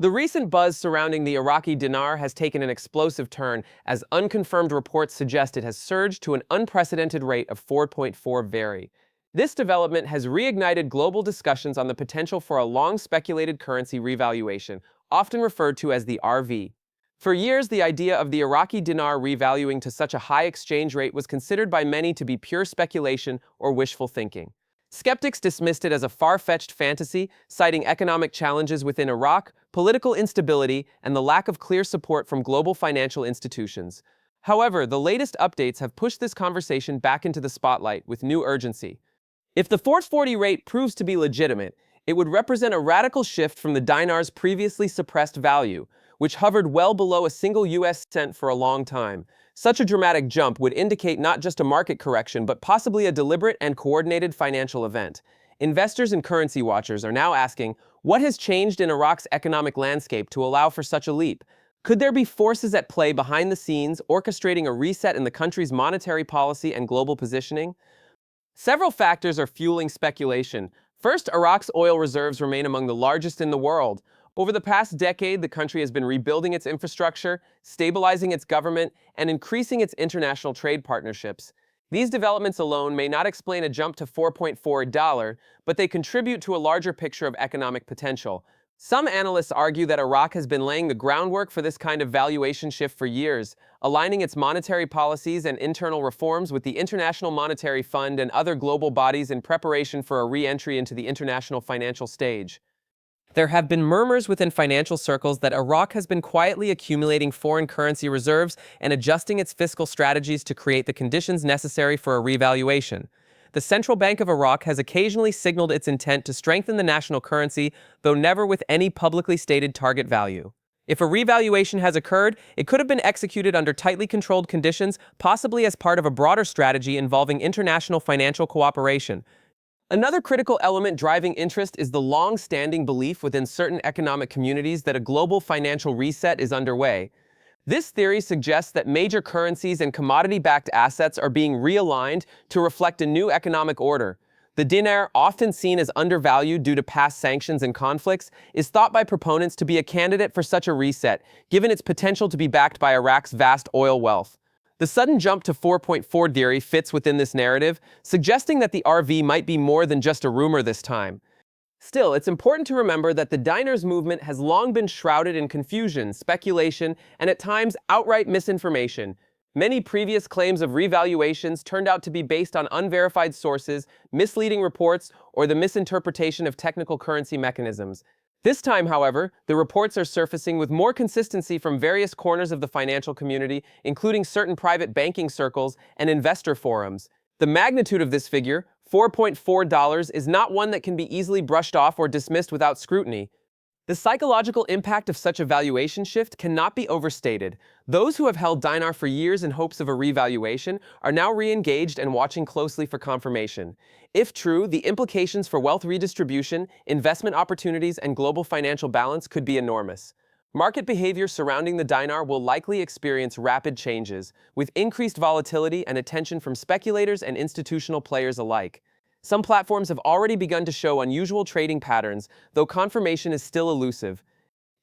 The recent buzz surrounding the Iraqi dinar has taken an explosive turn as unconfirmed reports suggest it has surged to an unprecedented rate of 4.4 vary. This development has reignited global discussions on the potential for a long-speculated currency revaluation, often referred to as the RV. For years, the idea of the Iraqi dinar revaluing to such a high exchange rate was considered by many to be pure speculation or wishful thinking. Skeptics dismissed it as a far-fetched fantasy, citing economic challenges within Iraq, political instability, and the lack of clear support from global financial institutions. However, the latest updates have pushed this conversation back into the spotlight with new urgency. If the 4.40 rate proves to be legitimate, it would represent a radical shift from the dinar's previously suppressed value, which hovered well below a single US cent for a long time. Such a dramatic jump would indicate not just a market correction, but possibly a deliberate and coordinated financial event. Investors and currency watchers are now asking, what has changed in Iraq's economic landscape to allow for such a leap? Could there be forces at play behind the scenes, orchestrating a reset in the country's monetary policy and global positioning? Several factors are fueling speculation. First, Iraq's oil reserves remain among the largest in the world. Over the past decade, the country has been rebuilding its infrastructure, stabilizing its government, and increasing its international trade partnerships. These developments alone may not explain a jump to 4.4 dollar, but they contribute to a larger picture of economic potential. Some analysts argue that Iraq has been laying the groundwork for this kind of valuation shift for years, aligning its monetary policies and internal reforms with the International Monetary Fund and other global bodies in preparation for a re-entry into the international financial stage. There have been murmurs within financial circles that Iraq has been quietly accumulating foreign currency reserves and adjusting its fiscal strategies to create the conditions necessary for a revaluation. The Central Bank of Iraq has occasionally signaled its intent to strengthen the national currency, though never with any publicly stated target value. If a revaluation has occurred, it could have been executed under tightly controlled conditions, possibly as part of a broader strategy involving international financial cooperation. Another critical element driving interest is the long-standing belief within certain economic communities that a global financial reset is underway. This theory suggests that major currencies and commodity-backed assets are being realigned to reflect a new economic order. The dinar, often seen as undervalued due to past sanctions and conflicts, is thought by proponents to be a candidate for such a reset, given its potential to be backed by Iraq's vast oil wealth. The sudden jump to 4.4 theory fits within this narrative, suggesting that the RV might be more than just a rumor this time. Still, it's important to remember that the dinars movement has long been shrouded in confusion, speculation, and at times outright misinformation. Many previous claims of revaluations turned out to be based on unverified sources, misleading reports, or the misinterpretation of technical currency mechanisms. This time, however, the reports are surfacing with more consistency from various corners of the financial community, including certain private banking circles and investor forums. The magnitude of this figure, $4.4, is not one that can be easily brushed off or dismissed without scrutiny. The psychological impact of such a valuation shift cannot be overstated. Those who have held dinar for years in hopes of a revaluation are now re-engaged and watching closely for confirmation. If true, the implications for wealth redistribution, investment opportunities, and global financial balance could be enormous. Market behavior surrounding the dinar will likely experience rapid changes, with increased volatility and attention from speculators and institutional players alike. Some platforms have already begun to show unusual trading patterns, though confirmation is still elusive.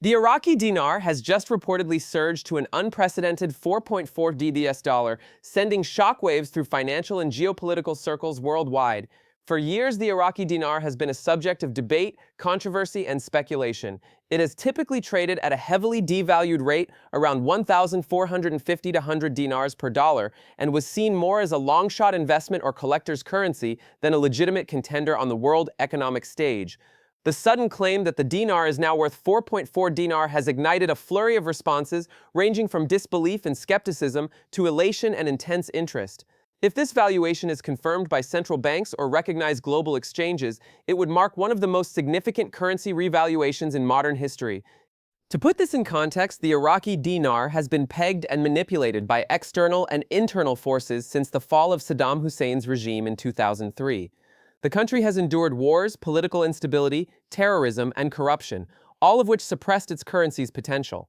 The Iraqi dinar has just reportedly surged to an unprecedented 4.4 DBS, sending shockwaves through financial and geopolitical circles worldwide. For years, the Iraqi dinar has been a subject of debate, controversy, and speculation. It has typically traded at a heavily devalued rate, around 1,450 to 100 dinars per dollar, and was seen more as a long-shot investment or collector's currency than a legitimate contender on the world economic stage. The sudden claim that the dinar is now worth 4.4 dinar has ignited a flurry of responses, ranging from disbelief and skepticism to elation and intense interest. If this valuation is confirmed by central banks or recognized global exchanges, it would mark one of the most significant currency revaluations in modern history. To put this in context, the Iraqi dinar has been pegged and manipulated by external and internal forces since the fall of Saddam Hussein's regime in 2003. The country has endured wars, political instability, terrorism, and corruption, all of which suppressed its currency's potential.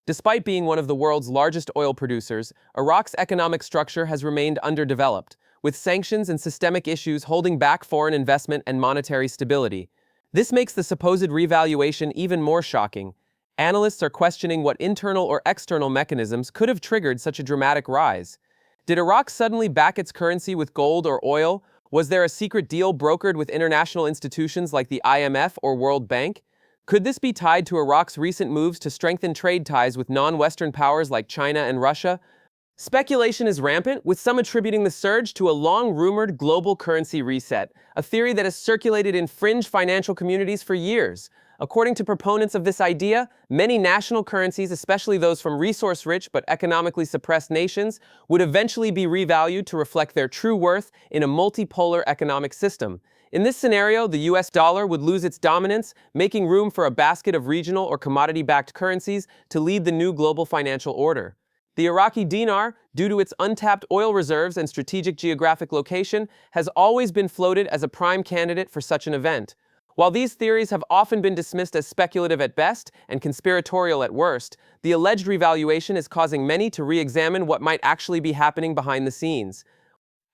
Despite being one of the world's largest oil producers, Iraq's economic structure has remained underdeveloped, with sanctions and systemic issues holding back foreign investment and monetary stability. This makes the supposed revaluation even more shocking. Analysts are questioning what internal or external mechanisms could have triggered such a dramatic rise. Did Iraq suddenly back its currency with gold or oil? Was there a secret deal brokered with international institutions like the IMF or World Bank? Could this be tied to Iraq's recent moves to strengthen trade ties with non-Western powers like China and Russia? Speculation is rampant, with some attributing the surge to a long-rumored global currency reset, a theory that has circulated in fringe financial communities for years. According to proponents of this idea, many national currencies, especially those from resource-rich but economically suppressed nations, would eventually be revalued to reflect their true worth in a multipolar economic system. In this scenario, the US dollar would lose its dominance, making room for a basket of regional or commodity-backed currencies to lead the new global financial order. The Iraqi dinar, due to its untapped oil reserves and strategic geographic location, has always been floated as a prime candidate for such an event. While these theories have often been dismissed as speculative at best and conspiratorial at worst, the alleged revaluation is causing many to re-examine what might actually be happening behind the scenes.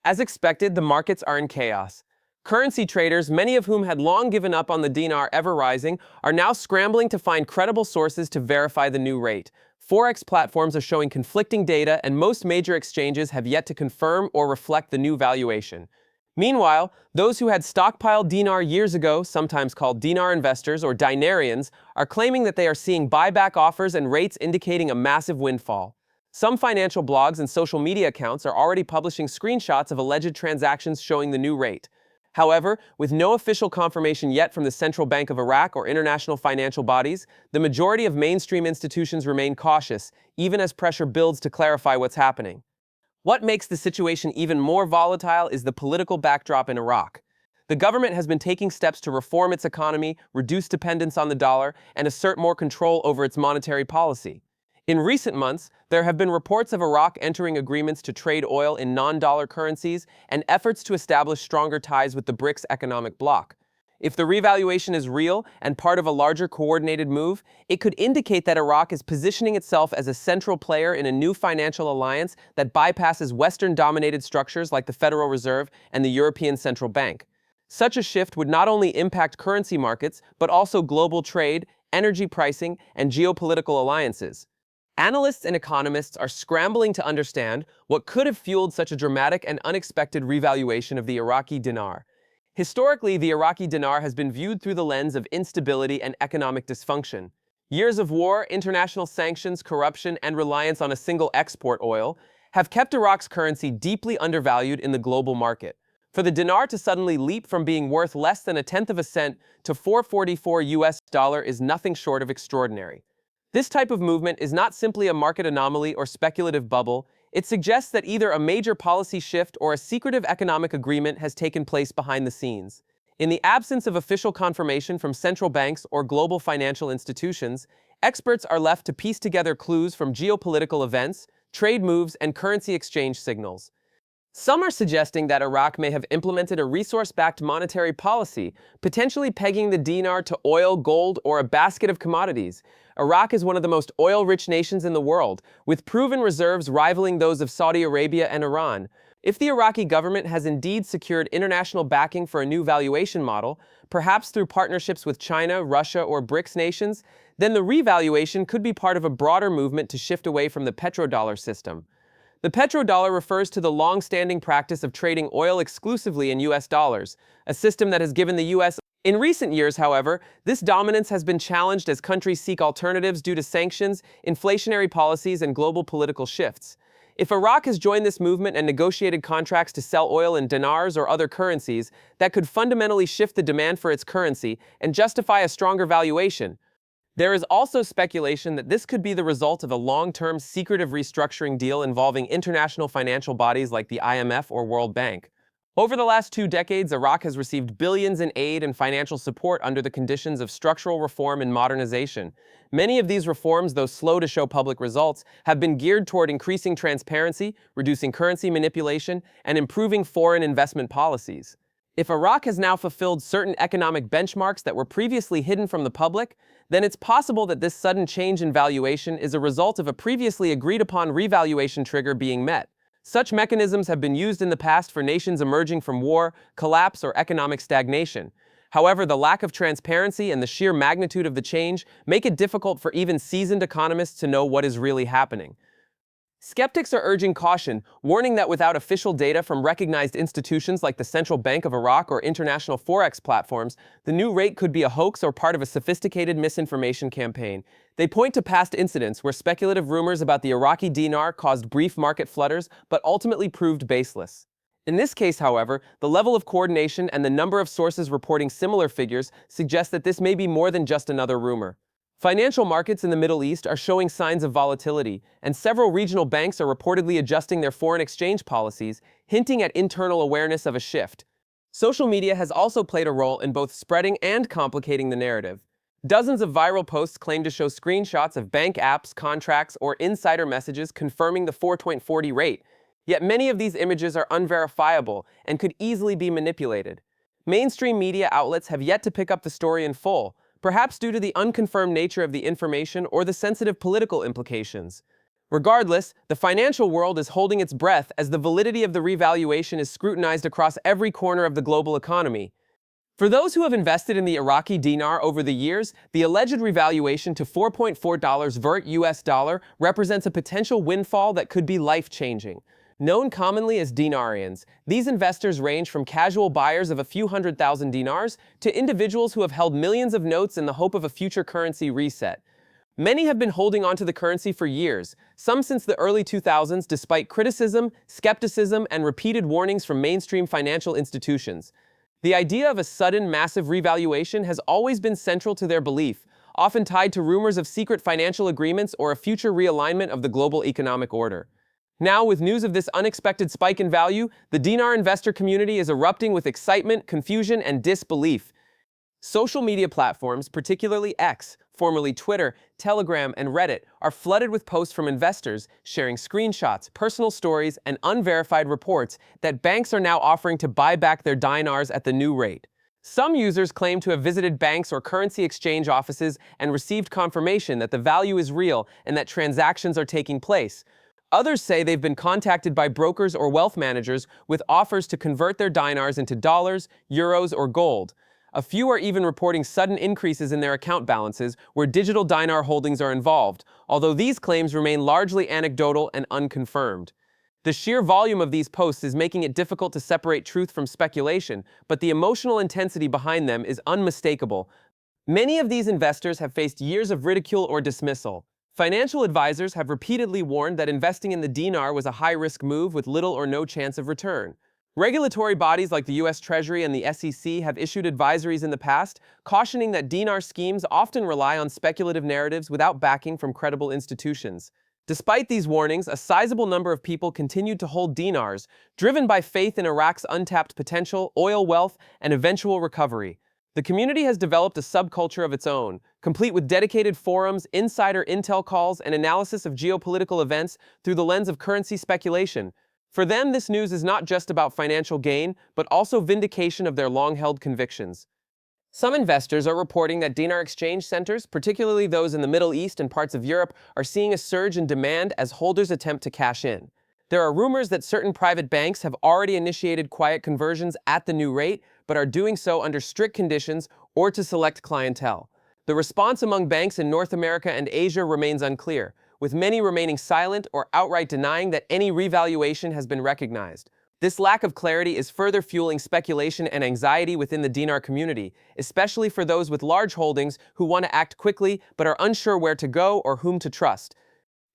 As expected, the markets are in chaos. Currency traders, many of whom had long given up on the dinar ever rising, are now scrambling to find credible sources to verify the new rate. Forex platforms are showing conflicting data, and most major exchanges have yet to confirm or reflect the new valuation. Meanwhile, those who had stockpiled dinar years ago, sometimes called dinar investors or dinarians, are claiming that they are seeing buyback offers and rates indicating a massive windfall. Some financial blogs and social media accounts are already publishing screenshots of alleged transactions showing the new rate. However, with no official confirmation yet from the Central Bank of Iraq or international financial bodies, the majority of mainstream institutions remain cautious, even as pressure builds to clarify what's happening. What makes the situation even more volatile is the political backdrop in Iraq. The government has been taking steps to reform its economy, reduce dependence on the dollar, and assert more control over its monetary policy. In recent months, there have been reports of Iraq entering agreements to trade oil in non-dollar currencies and efforts to establish stronger ties with the BRICS economic bloc. If the revaluation is real and part of a larger coordinated move, it could indicate that Iraq is positioning itself as a central player in a new financial alliance that bypasses Western-dominated structures like the Federal Reserve and the European Central Bank. Such a shift would not only impact currency markets, but also global trade, energy pricing, and geopolitical alliances. Analysts and economists are scrambling to understand what could have fueled such a dramatic and unexpected revaluation of the Iraqi dinar. Historically, the Iraqi dinar has been viewed through the lens of instability and economic dysfunction. Years of war, international sanctions, corruption, and reliance on a single export oil have kept Iraq's currency deeply undervalued in the global market. For the dinar to suddenly leap from being worth less than a tenth of a cent to 4.44 US dollar is nothing short of extraordinary. This type of movement is not simply a market anomaly or speculative bubble. It suggests that either a major policy shift or a secretive economic agreement has taken place behind the scenes. In the absence of official confirmation from central banks or global financial institutions, experts are left to piece together clues from geopolitical events, trade moves, and currency exchange signals. Some are suggesting that Iraq may have implemented a resource-backed monetary policy, potentially pegging the dinar to oil, gold, or a basket of commodities. Iraq is one of the most oil-rich nations in the world, with proven reserves rivaling those of Saudi Arabia and Iran. If the Iraqi government has indeed secured international backing for a new valuation model, perhaps through partnerships with China, Russia, or BRICS nations, then the revaluation could be part of a broader movement to shift away from the petrodollar system. The petrodollar refers to the long-standing practice of trading oil exclusively in US dollars, a system that has given the US. In recent years, however, this dominance has been challenged as countries seek alternatives due to sanctions, inflationary policies, and global political shifts. If Iraq has joined this movement and negotiated contracts to sell oil in dinars or other currencies, that could fundamentally shift the demand for its currency and justify a stronger valuation. There is also speculation that this could be the result of a long-term secretive restructuring deal involving international financial bodies like the IMF or World Bank. Over the last 2 decades, Iraq has received billions in aid and financial support under the conditions of structural reform and modernization. Many of these reforms, though slow to show public results, have been geared toward increasing transparency, reducing currency manipulation, and improving foreign investment policies. If Iraq has now fulfilled certain economic benchmarks that were previously hidden from the public, then it's possible that this sudden change in valuation is a result of a previously agreed-upon revaluation trigger being met. Such mechanisms have been used in the past for nations emerging from war, collapse, or economic stagnation. However, the lack of transparency and the sheer magnitude of the change make it difficult for even seasoned economists to know what is really happening. Skeptics are urging caution, warning that without official data from recognized institutions like the Central Bank of Iraq or international forex platforms, the new rate could be a hoax or part of a sophisticated misinformation campaign. They point to past incidents where speculative rumors about the Iraqi dinar caused brief market flutters but ultimately proved baseless. In this case, however, the level of coordination and the number of sources reporting similar figures suggest that this may be more than just another rumor. Financial markets in the Middle East are showing signs of volatility, and several regional banks are reportedly adjusting their foreign exchange policies, hinting at internal awareness of a shift. Social media has also played a role in both spreading and complicating the narrative. Dozens of viral posts claim to show screenshots of bank apps, contracts, or insider messages confirming the 4.40 rate, yet many of these images are unverifiable and could easily be manipulated. Mainstream media outlets have yet to pick up the story in full, perhaps due to the unconfirmed nature of the information or the sensitive political implications. Regardless, the financial world is holding its breath as the validity of the revaluation is scrutinized across every corner of the global economy. For those who have invested in the Iraqi dinar over the years, the alleged revaluation to $4.40 vert US dollar represents a potential windfall that could be life-changing. Known commonly as dinarians, these investors range from casual buyers of a few $100,000 dinars to individuals who have held millions of notes in the hope of a future currency reset. Many have been holding onto the currency for years, some since the early 2000s despite criticism, skepticism, and repeated warnings from mainstream financial institutions. The idea of a sudden, massive revaluation has always been central to their belief, often tied to rumors of secret financial agreements or a future realignment of the global economic order. Now, with news of this unexpected spike in value, the dinar investor community is erupting with excitement, confusion, and disbelief. Social media platforms, particularly X, formerly Twitter, Telegram, and Reddit, are flooded with posts from investors sharing screenshots, personal stories, and unverified reports that banks are now offering to buy back their dinars at the new rate. Some users claim to have visited banks or currency exchange offices and received confirmation that the value is real and that transactions are taking place. Others say they've been contacted by brokers or wealth managers with offers to convert their dinars into dollars, euros, or gold. A few are even reporting sudden increases in their account balances where digital dinar holdings are involved, although these claims remain largely anecdotal and unconfirmed. The sheer volume of these posts is making it difficult to separate truth from speculation, but the emotional intensity behind them is unmistakable. Many of these investors have faced years of ridicule or dismissal. Financial advisors have repeatedly warned that investing in the dinar was a high-risk move with little or no chance of return. Regulatory bodies like the U.S. Treasury and the SEC have issued advisories in the past, cautioning that dinar schemes often rely on speculative narratives without backing from credible institutions. Despite these warnings, a sizable number of people continued to hold dinars, driven by faith in Iraq's untapped potential, oil wealth, and eventual recovery. The community has developed a subculture of its own, complete with dedicated forums, insider intel calls, and analysis of geopolitical events through the lens of currency speculation. For them, this news is not just about financial gain, but also vindication of their long-held convictions. Some investors are reporting that dinar exchange centers, particularly those in the Middle East and parts of Europe, are seeing a surge in demand as holders attempt to cash in. There are rumors that certain private banks have already initiated quiet conversions at the new rate, but are doing so under strict conditions or to select clientele. The response among banks in North America and Asia remains unclear, with many remaining silent or outright denying that any revaluation has been recognized. This lack of clarity is further fueling speculation and anxiety within the dinar community, especially for those with large holdings who want to act quickly but are unsure where to go or whom to trust.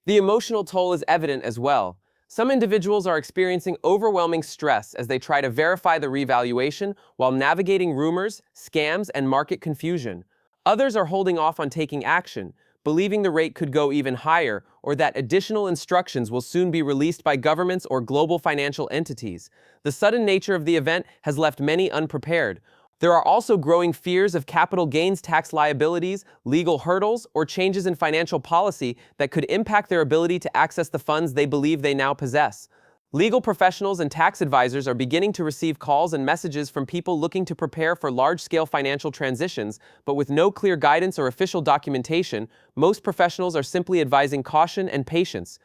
The emotional toll is evident as well. Some individuals are experiencing overwhelming stress as they try to verify the revaluation while navigating rumors, scams, and market confusion. Others are holding off on taking action, believing the rate could go even higher or that additional instructions will soon be released by governments or global financial entities. The sudden nature of the event has left many unprepared. There are also growing fears of capital gains tax liabilities, legal hurdles, or changes in financial policy that could impact their ability to access the funds they believe they now possess. Legal professionals and tax advisors are beginning to receive calls and messages from people looking to prepare for large-scale financial transitions, but with no clear guidance or official documentation, most professionals are simply advising caution and patience.